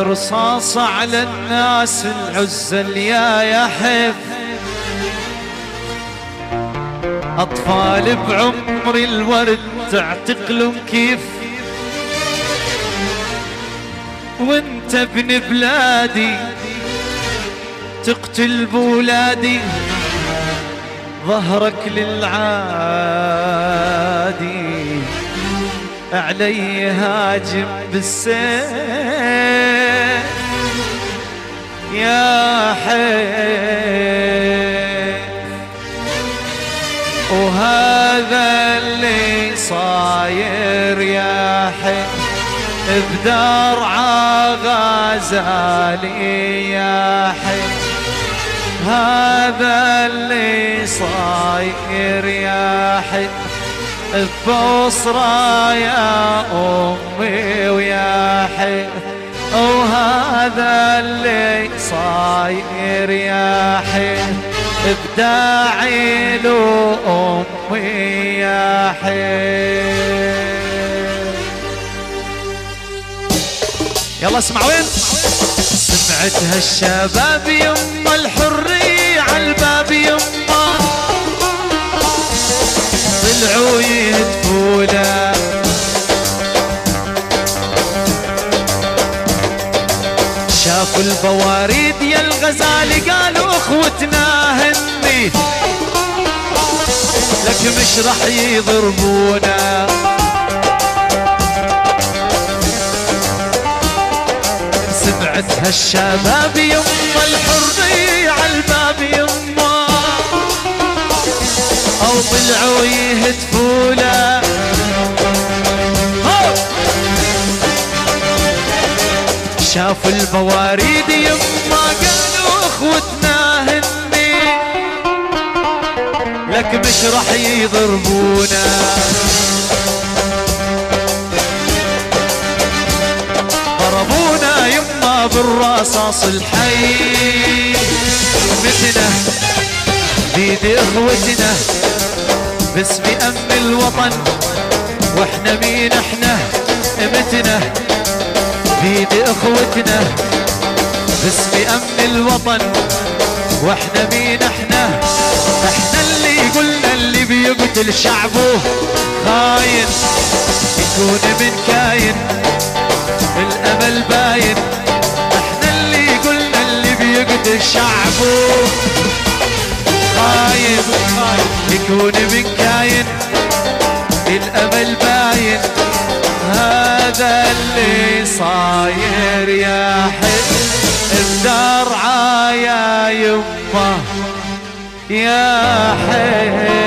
رصاص على الناس العزل يا يحف، أطفال بعمر الورد تعتقلهم كيف، وانت ابن بلادي تقتل بولادي، ظهرك للعادي علي هاجم بالسيف يا حيف. وهذا اللي صاير يا حيف بدار عغازالي يا حيف، هذا اللي صاير يا حيف ببصرة يا أمي ويا حيف، وهذا اللي صاير يا حيف بداعي له أمي يا حيف. يلا اسمع وين سمعتها الشباب يما الحرية عالباب يما، طلعوا يهتفوا له شافوا البواريد يا الغزالي قالوا اخوتنا هني لك مش رح يضربونا، سمعتها الشباب يما الحرية عالباب يما، أو طلعوا يهتفوا له شافوا البواريد يما قالوا اخوتنا هني لك مش رح يضربونا، ضربونا يما بالرصاص الحي، متنا بيد اخوتنا باسم امن الوطن، واحنا مين احنا متنا بيد اخوتنا باسم امن الوطن، واحنا مين احنا اللي قلنا اللي بيقتل شعبه خاين يكون من كاين الامل باين، احنا اللي قلنا اللي بيقتل شعبه خاين يكون من كاين الامل باين، هذا اللي صاير يا حي بدرعا يا يمه يا حي.